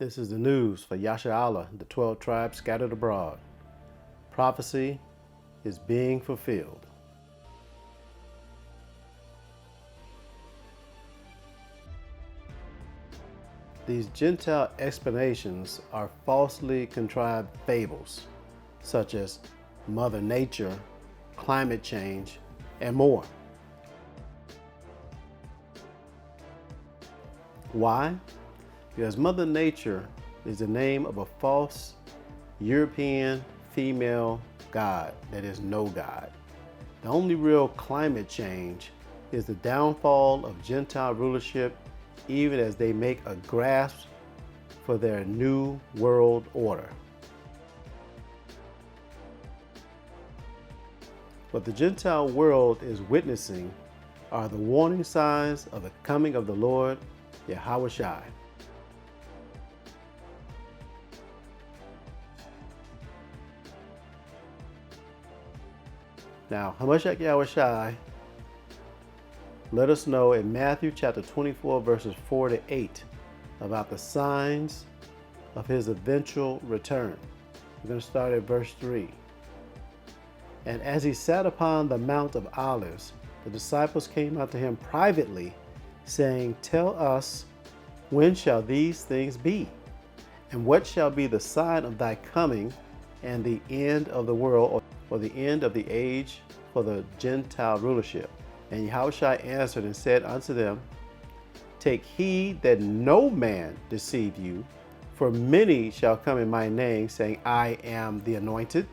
This is the news for Yasharahla, the 12 tribes scattered abroad. Prophecy is being fulfilled. These Gentile explanations are falsely contrived fables, such as Mother Nature, climate change, and more. Why? Because Mother Nature is the name of a false European female god that is no God. The only real climate change is the downfall of Gentile rulership, even as they make a grasp for their new world order. What the Gentile world is witnessing are the warning signs of the coming of the Lord Yahushua. Now, Hamashiach Yahushua let us know in Matthew chapter 24, verses 4 to 8, about the signs of his eventual return. We're going to start at verse 3. And as he sat upon the Mount of Olives, the disciples came unto him privately, saying, Tell us, when shall these things be? And what shall be the sign of thy coming and the end of the world, or the end of the age for the Gentile rulership? And Yahushua answered and said unto them, Take heed that no man deceive you, for many shall come in my name, saying, I am the anointed.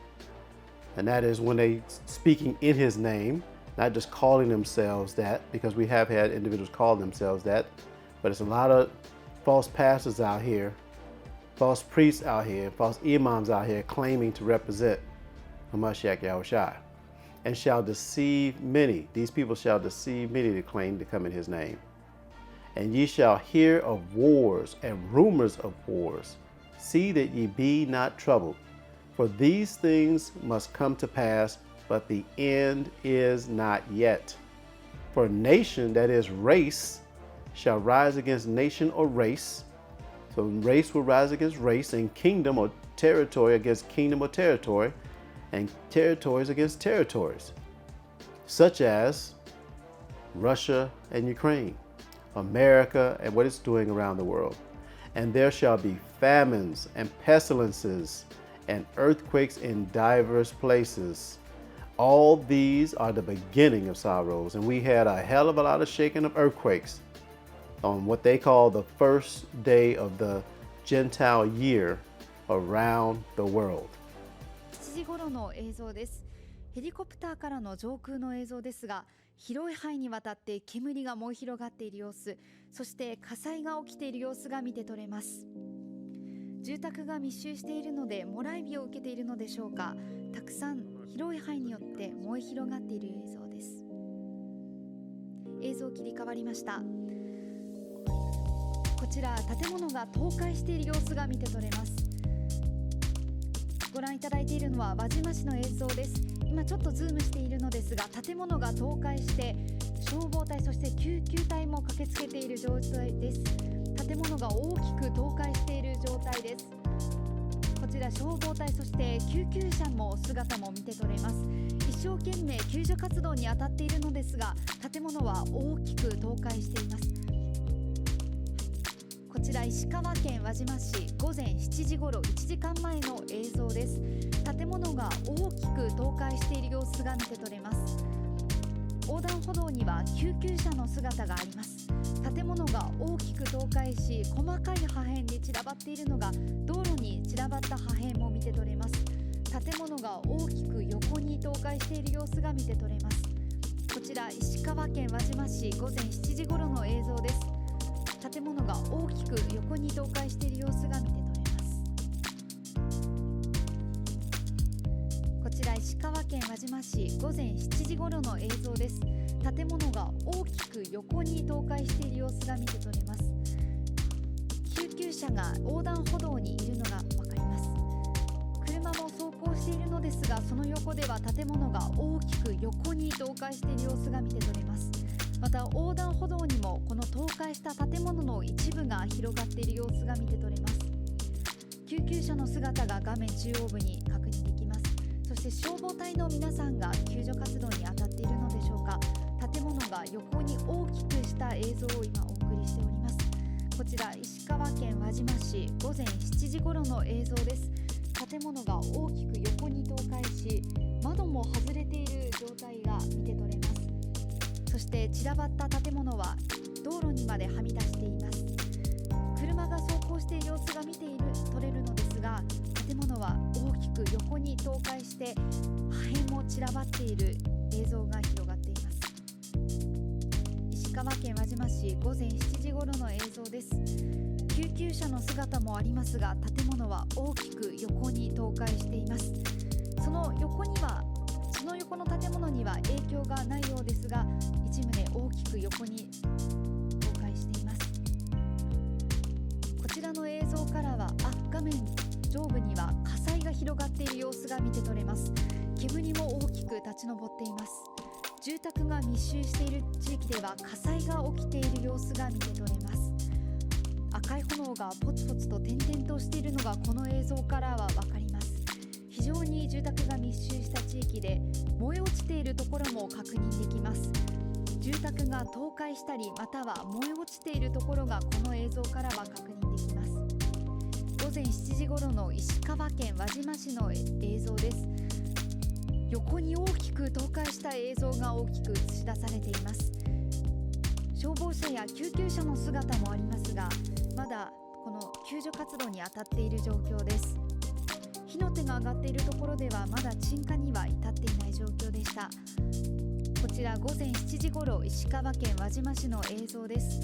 And that is when they speaking in his name, not just calling themselves that, because we have had individuals call themselves that, but it's a lot of false pastors out here, false priests out here, false imams out here claiming to represent Hamashiach Yahushua, and shall deceive many. These people shall deceive many to claim to come in his name. And ye shall hear of wars and rumors of wars. See that ye be not troubled, for these things must come to pass, but the end is not yet. For nation, that is race, shall rise against nation or race. So race will rise against race, and kingdom or territory against kingdom or territory, and territories against territories, such as Russia and Ukraine, America and what it's doing around the world. And there shall be famines and pestilences and earthquakes in diverse places. All these are the beginning of sorrows. And we had a hell of a lot of shaking of earthquakes on what they call the first day of the Gentile year around the world. 7時頃の映像です。ヘリコプターからの上空の映像ですが、広い範囲にわたって煙が燃え広がっている様子、そして火災が起きている様子が見て取れます。住宅が密集しているので、もらい火を受けているのでしょうか、たくさん広い範囲によって燃え広がっている映像です。映像切り替わりました。こちら建物が倒壊している様子が見て取れます。ご覧いただいているのは輪島市の映像です。今ちょっとズームしているのですが、建物が倒壊して消防隊そして救急隊も駆けつけている状態です。建物が大きく倒壊している状態です。こちら消防隊そして救急車も姿も見て取れます。一生懸命救助活動に当たっているのですが、建物は大きく倒壊しています。こちら石川県輪島市午前7時頃1時間前の映像です。建物が大きく倒壊している様子が見て取れます。横断歩道には救急車の姿があります。建物が大きく倒壊し、細かい破片に散らばっているのが道路に散らばった破片も見て取れます。建物が大きく横に倒壊している様子が見て取れます。こちら石川県輪島市午前7時頃の映像です。建物が大きく横に倒壊している様子が見て取れます。こちら石川県輪島市午前7時頃の映像です。建物が大きく横に倒壊している様子が見て取れます。救急車が横断歩道にいるのがわかります。車も走行しているのですが、その横では建物が大きく横に倒壊している様子が見て取れます。また横断歩道にもこの倒壊した建物の一部が広がっている様子が見て取れます。救急車の姿が画面中央部に確認できます。そして消防隊の皆さんが救助活動に当たっているのでしょうか。建物が横に大きくした映像を今お送りしております。こちら石川県輪島市午前7時頃の映像です。建物が大きく横に倒壊し、窓も外れている状態が見て取れます。そして散らばった建物は道路にまではみ出しています。車が走行している様子が取れるのですが、建物は大きく横に倒壊して破片も散らばっている映像が広がっています。石川県輪島市午前7時頃の映像です。救急車の姿もありますが、建物は大きく横に倒壊しています。その横の建物には影響がないようですが、一棟大きく横に倒壊しています。こちらの映像からは画面上部には火災が広がっている様子が見て取れます。煙も大きく立ち上っています。住宅が密集している地域では火災が起きている様子が見て取れます。赤い炎がポツポツと点々としているのがこの映像からは分かります。非常に住宅が密集した地域で燃え落ちているところも確認できます。住宅が倒壊したり、または燃え落ちているところがこの映像からは確認できます。午前7時頃の石川県輪島市の映像です。横に大きく倒壊した映像が大きく映し出されています。消防車や救急車の姿もありますが、まだこの救助活動に当たっている状況です。火の手が上がっているところではまだ鎮火には至っていない状況でした。こちら午前7時頃石川県輪島市の映像です。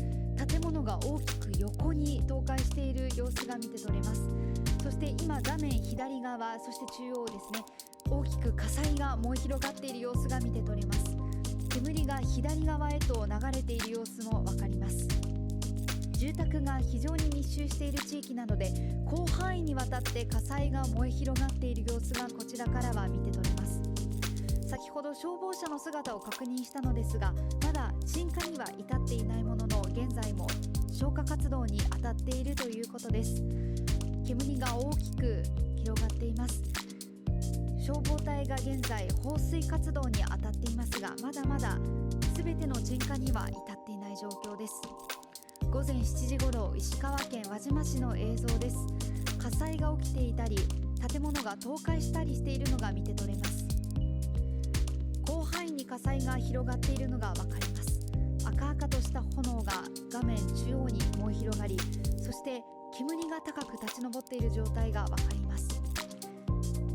建物が大きく横に倒壊している様子が見て取れます。そして今画面左側、そして中央ですね、大きく火災が燃え広がっている様子が見て取れます。煙が左側へと流れている様子もわかります。住宅が非常に密集している地域なので、広範囲にわたって火災が燃え広がっている様子がこちらからは見て取れます。先ほど消防車の姿を確認したのですが、まだ鎮火には至っていないものの、現在も消火活動に当たっているということです。煙が大きく広がっています。消防隊が現在放水活動に当たっていますが、まだまだ全ての鎮火には至っていない状況です。午前7時頃石川県輪島市の映像です。火災が起きていたり、建物が倒壊したりしているのが見て取れます。広範囲に火災が広がっているのがわかります。赤々とした炎が画面中央に燃え広がり、そして煙が高く立ち上っている状態がわかります。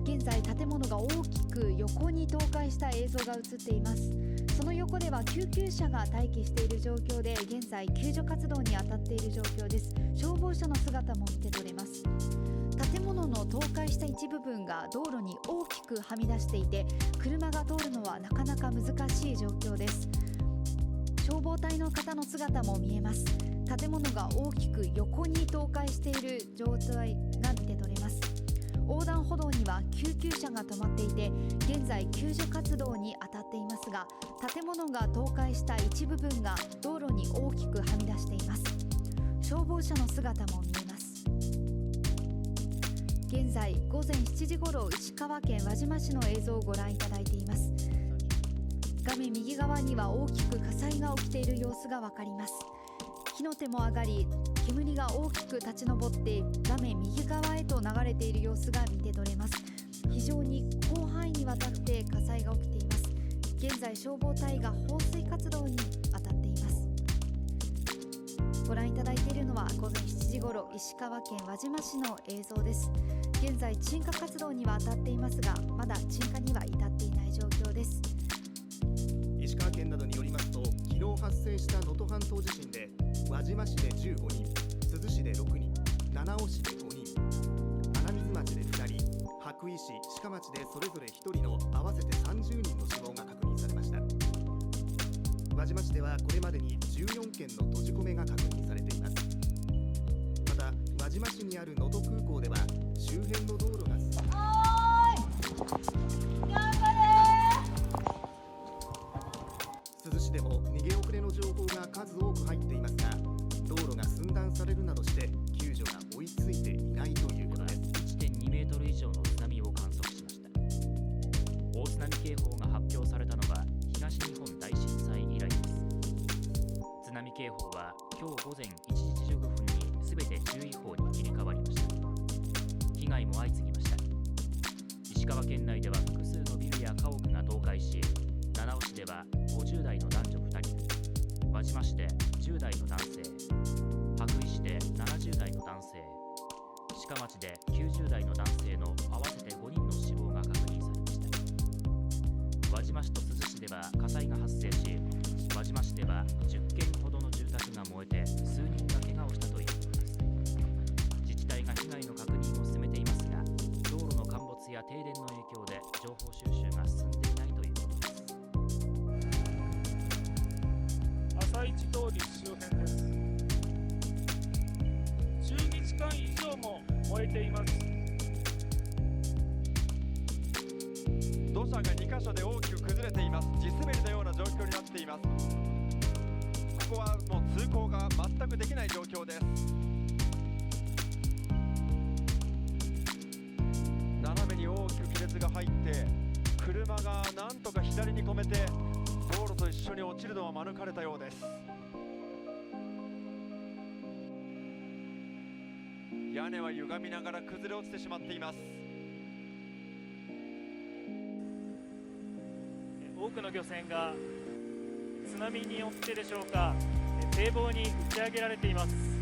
現在建物が大きく横に倒壊した映像が映っています。その横では救急車が待機している状況で、現在救助活動に当たっている状況です。消防車の姿も見て取れます。建物の倒壊した一部分が道路に大きくはみ出していて、車が通るのはなかなか難しい状況です。消防隊の方の姿も見えます。建物が大きく横に倒壊している状態が見て取れます。横断歩道には救急車が止まっていて、現在救助活動に当たっていますが、建物が倒壊した一部分が道路に大きくはみ出しています。消防車の姿も見えます。現在午前7時頃石川県輪島市の映像をご覧いただいています。画面右側には大きく火災が起きている様子がわかります。火の手も上がり、煙が大きく立ち上って画面右側へと流れている様子が見て取れます。非常に広範囲にわたって火災が起きています。現在消防隊が放水活動に当たっています。ご覧いただいているのは午前7時頃石川県輪島市の映像です。現在鎮火活動には当たっていますが、まだ鎮火には至っていない状況です。石川県などによりますと、昨日発生した能登半島地震で輪島市で15人、珠洲市で6人、七尾市で5人、穴水町で2人、羽咋市、志賀町でそれぞれ1人の合わせて30人の死亡が確認されました。輪島市ではこれまでに14件の閉じ込めが確認されています。また輪島市にある能登空港では周辺の道路が珠洲市でも逃げ遅れの情報が数多く入っていますが、道路が寸断されるなどして救助が追いついていないということです。警報は今日午前1時15分にすべて注意報に切り替わりました。被害も相次ぎました。石川県内では複数のビルや家屋が倒壊し、七尾市では50代の男女2人、輪島市で10代の男性、羽咋市で70代の男性、鹿町で90代の男性の合わせて5人の死亡が確認されました。輪島市と珠洲市では火災が発生し、輪島市では10軒ほどの住宅が燃えて数人が怪我をしたということです。自治体が被害の確認を進めていますが、道路の陥没や停電の影響で情報収集が進んでいないということです。朝市通り周辺です。10日間以上も燃えています。土砂が2カ所で大きく崩れています。地滑りのような状況になっています。ここはもう通行が全くできない状況です。斜めに大きく亀裂が入って、車がなんとか左に止めて道路と一緒に落ちるのは免れたようです。屋根は歪みながら崩れ落ちてしまっています。多くの漁船が津波によってでしょうか、堤防に打ち上げられています。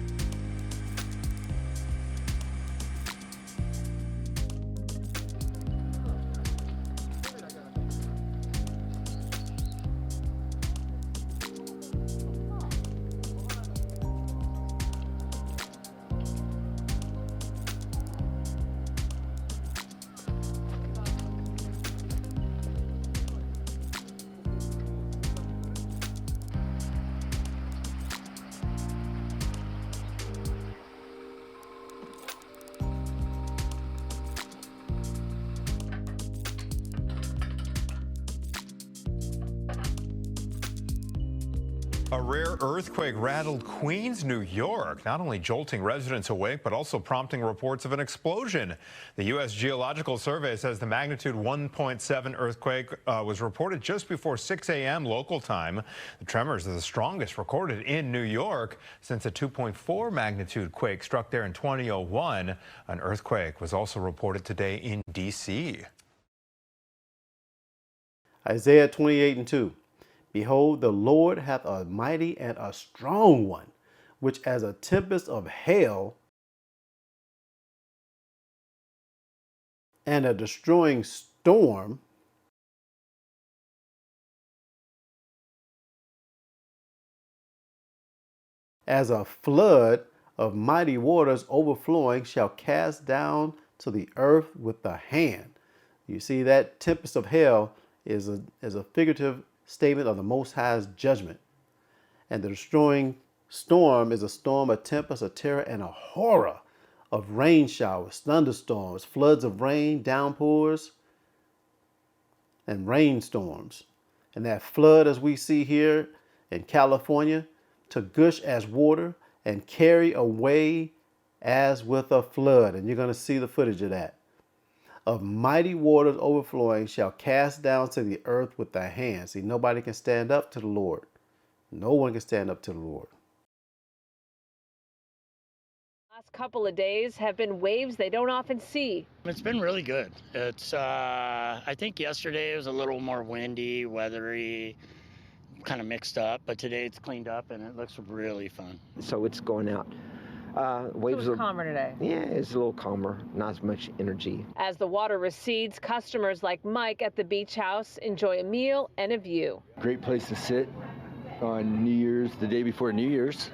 A rare earthquake rattled Queens, New York, not only jolting residents awake, but also prompting reports of an explosion. The U.S. Geological Survey says the magnitude 1.7 earthquake was reported just before 6 a.m. local time. The tremors are the strongest recorded in New York since a 2.4 magnitude quake struck there in 2001. An earthquake was also reported today in D.C. Isaiah 28:2. Behold, the Lord hath a mighty and a strong one, which as a tempest of hail and a destroying storm, as a flood of mighty waters overflowing, shall cast down to the earth with the hand. You see, that tempest of hell is a figurative statement of the Most High's judgment. And the destroying storm is a storm, a tempest, a terror, and a horror of rain showers, thunderstorms, floods of rain, downpours, and rainstorms. And that flood, as we see here in California, to gush as water and carry away as with a flood. And you're going to see the footage of that. Of mighty waters overflowing shall cast down to the earth with thy hand. See, nobody can stand up to the Lord. No one can stand up to the Lord. Last couple of days have been waves they don't often see. It's been really good. It's I think yesterday it was a little more windy, weathery, kind of mixed up, but today it's cleaned up and it looks really fun. So it's going out. Waves It was calmer today. Yeah, it's a little calmer, not as much energy. As the water recedes, customers like Mike at the beach house enjoy a meal and a view. Great place to sit on New Year's, the day before New Year's.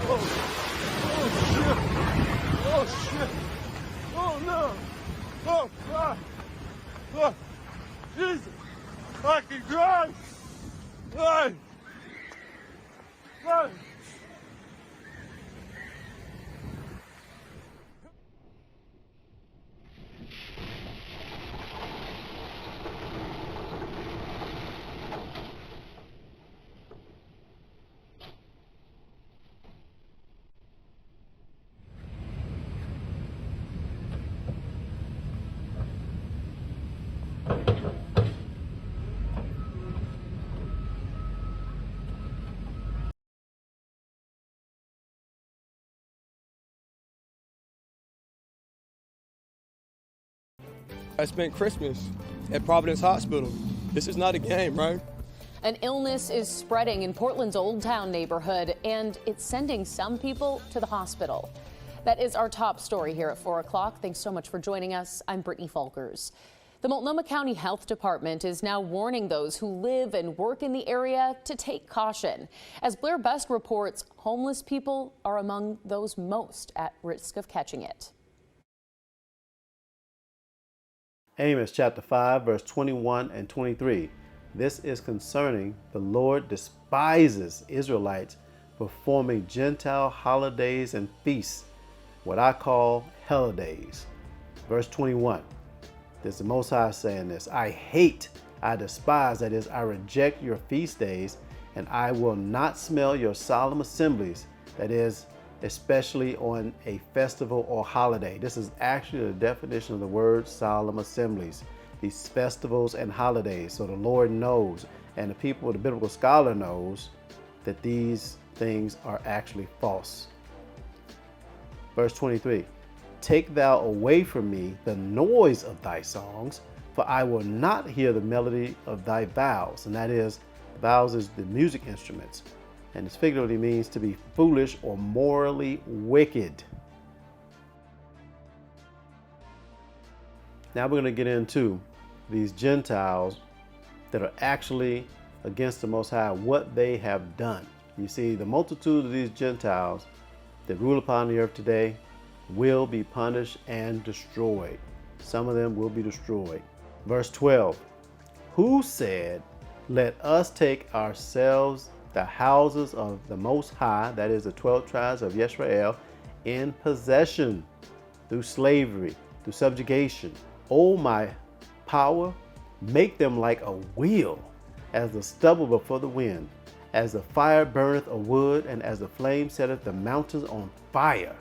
Oh shit! Oh shit! Oh no! Oh, God. Oh, Jesus fucking Christ. Lord. Lord. I spent Christmas at Providence Hospital. This is not a game, right? An illness is spreading in Portland's Old Town neighborhood, and it's sending some people to the hospital. That is our top story here at 4 o'clock. Thanks so much for joining us. I'm Brittany Falkers. The Multnomah County Health Department is now warning those who live and work in the area to take caution. As Blair Best reports, homeless people are among those most at risk of catching it. Amos chapter 5, verse 21 and 23. This is concerning the Lord despises Israelites performing Gentile holidays and feasts, what I call holidays. Verse 21. This is the Most High saying this. I hate, I despise, that is, I reject your feast days, and I will not smell your solemn assemblies, that is, especially on a festival or holiday. This is actually the definition of the word solemn assemblies, these festivals and holidays. So the Lord knows, and the people, the biblical scholar knows, that these things are actually false. Verse 23, take thou away from me the noise of thy songs, for I will not hear the melody of thy vows. And that is, vows is the music instruments. And this figuratively means to be foolish or morally wicked. Now we're going to get into these Gentiles that are actually against the Most High, what they have done. You see, the multitude of these Gentiles that rule upon the earth today will be punished and destroyed. Some of them will be destroyed. Verse 12, who said, let us take ourselves the houses of the Most High, that is the 12 tribes of Yisrael, in possession through slavery, through subjugation. O my power, make them like a wheel, as the stubble before the wind, as the fire burneth a wood, and as the flame setteth the mountains on fire.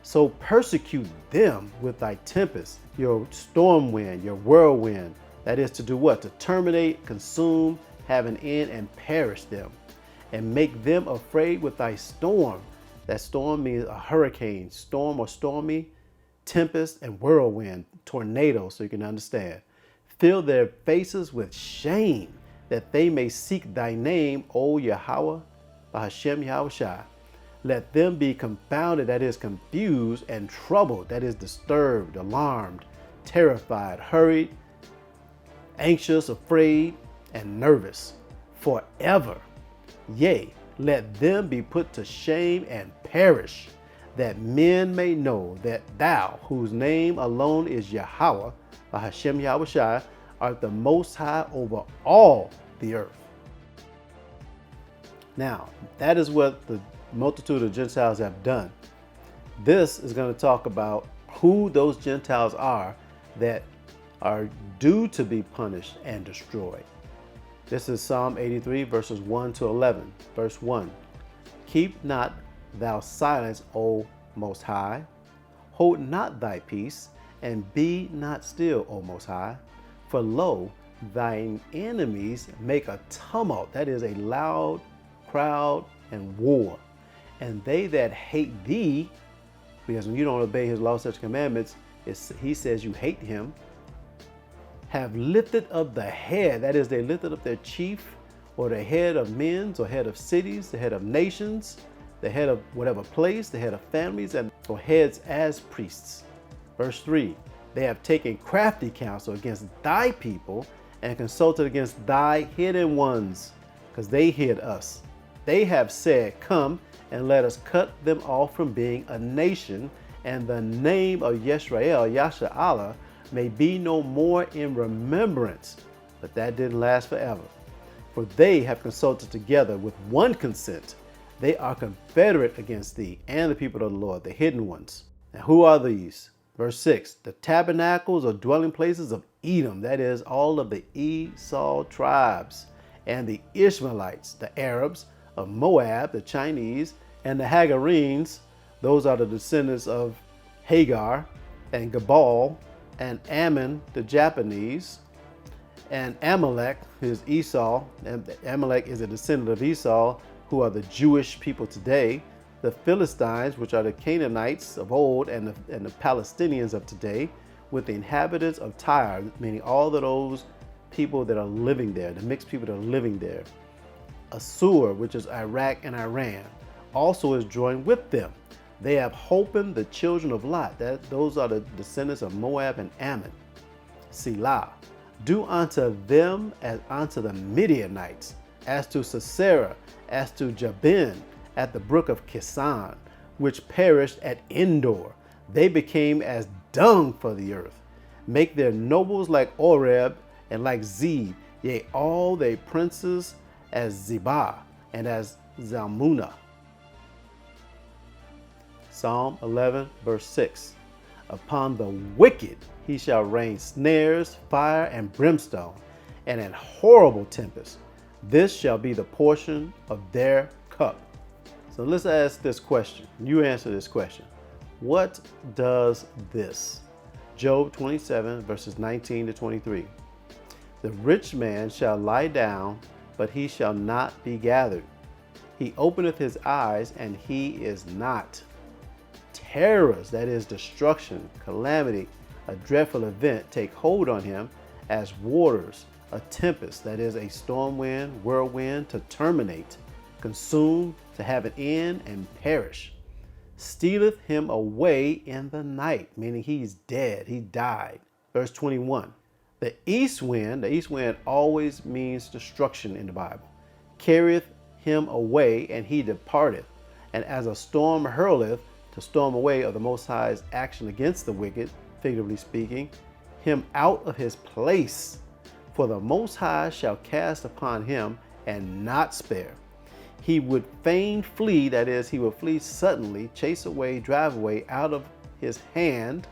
So persecute them with thy tempest, your storm wind, your whirlwind. That is to do what? To terminate, consume, have an end, and perish them. And make them afraid with thy storm. That storm means a hurricane, storm or stormy, tempest and whirlwind, tornado, so you can understand. Fill their faces with shame, that they may seek thy name, O Yahweh, Bahashem Yahushua. Let them be confounded, that is confused, and troubled, that is disturbed, alarmed, terrified, hurried, anxious, afraid, and nervous, forever. Yea, let them be put to shame and perish, that men may know that thou, whose name alone is Yahweh, Bahashem Yahushua, art the Most High over all the earth. Now, that is what the multitude of Gentiles have done. This is going to talk about who those Gentiles are that are due to be punished and destroyed. This is Psalm 83, verses 1 to 11. Verse 1, keep not thou silence, O Most High. Hold not thy peace, and be not still, O Most High. For lo, thine enemies make a tumult, that is a loud crowd and war. And they that hate thee, because when you don't obey his law, such commandments, he says you hate him, have lifted up the head, that is, they lifted up their chief, or the head of men, or head of cities, the head of nations, the head of whatever place, the head of families, and or heads as priests. Verse 3, they have taken crafty counsel against thy people, and consulted against thy hidden ones, because they hid us. They have said, come and let us cut them off from being a nation, and the name of Yisrael, Yasharahla, may be no more in remembrance. But that didn't last forever. For they have consulted together with one consent. They are confederate against thee and the people of the Lord, the hidden ones. And who are these? Verse 6, the tabernacles or dwelling places of Edom, that is, all of the Esau tribes, and the Ishmaelites, the Arabs, of Moab, the Chinese, and the Hagarenes, those are the descendants of Hagar, and Gabal, and Ammon, the Japanese, and Amalek, who is Esau, and Amalek is a descendant of Esau, who are the Jewish people today, the Philistines, which are the Canaanites of old, and the Palestinians of today, with the inhabitants of Tyre, meaning all of those people that are living there, the mixed people that are living there. Assur, which is Iraq and Iran, also is joined with them. They have holpen the children of Lot. Those are the descendants of Moab and Ammon. Selah. Do unto them as unto the Midianites, as to Sisera, as to Jabin, at the brook of Kisan, which perished at Endor. They became as dung for the earth. Make their nobles like Oreb and like Zeb, yea, all their princes as Zebah and as Zalmunna. Psalm 11, verse 6. Upon the wicked he shall rain snares, fire, and brimstone, and an horrible tempest. This shall be the portion of their cup. So let's ask this question. You answer this question. What does this? Job 27, verses 19 to 23. The rich man shall lie down, but he shall not be gathered. He openeth his eyes, and he is not. Terrors, that is destruction, calamity, a dreadful event, take hold on him as waters, a tempest, that is a storm wind, whirlwind, to terminate, consume, to have an end, and perish. Stealeth him away in the night, meaning he's dead, he died. Verse 21. The east wind always means destruction in the Bible, carrieth him away, and he departeth. And as a storm hurleth, to storm away of the Most High's action against the wicked, figuratively speaking, him out of his place. For the Most High shall cast upon him and not spare. He would fain flee, that is, he would flee suddenly, chase away, drive away out of his hand.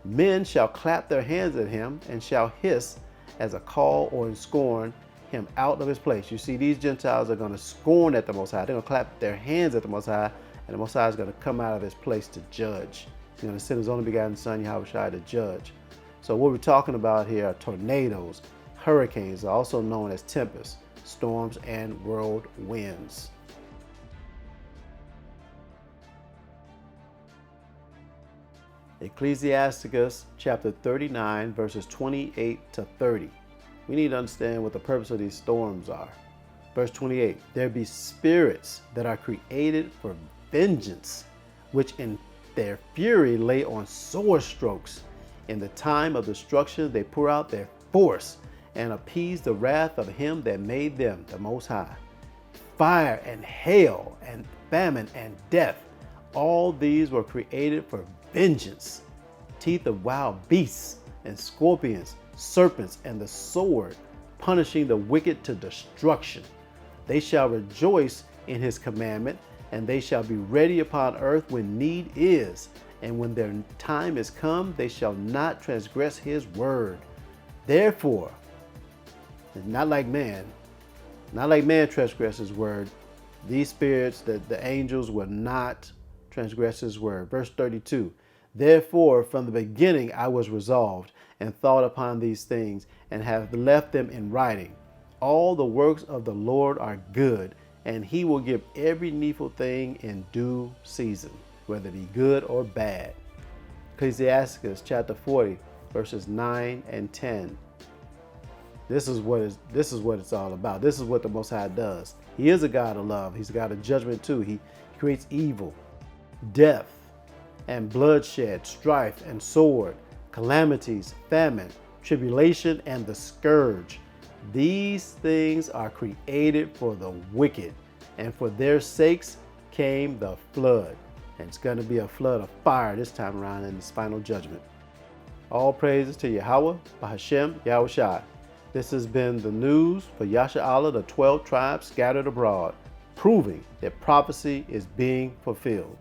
Men shall clap their hands at him and shall hiss as a call or in scorn him out of his place. You see, these Gentiles are going to scorn at the Most High. They're going to clap their hands at the Most High, and the Most High is going to come out of his place to judge. He's going to send his only begotten Son, Yahushua, to judge. So what we're talking about here are tornadoes, hurricanes, also known as tempests, storms, and whirlwinds. Ecclesiasticus chapter 39, verses 28 to 30. We need to understand what the purpose of these storms are. Verse 28, there be spirits that are created for vengeance, which in their fury lay on sore strokes. In the time of destruction they pour out their force and appease the wrath of him that made them, the Most High. Fire and hail and famine and death, all these were created for vengeance. Teeth of wild beasts and scorpions, serpents, and the sword, punishing the wicked to destruction. They shall rejoice in his commandment, and they shall be ready upon earth when need is. And when their time is come, they shall not transgress his word. Therefore, not like man transgress his word, these spirits, the angels, will not transgress his word. Verse 32, therefore from the beginning I was resolved and thought upon these things, and have left them in writing. All the works of the Lord are good, and he will give every needful thing in due season, whether it be good or bad. Ecclesiasticus chapter 40, verses 9 and 10. This is what it's all about. This is what the Most High does. He is a God of love. He's a God of judgment too. He creates evil, death, and bloodshed, strife and sword, calamities, famine, tribulation, and the scourge. These things are created for the wicked, and for their sakes came the flood. And it's going to be a flood of fire this time around in this final judgment. All praises to Yahweh, Bahashem, Yahushai. This has been the news for Yasharahla, the 12 tribes scattered abroad, proving that prophecy is being fulfilled.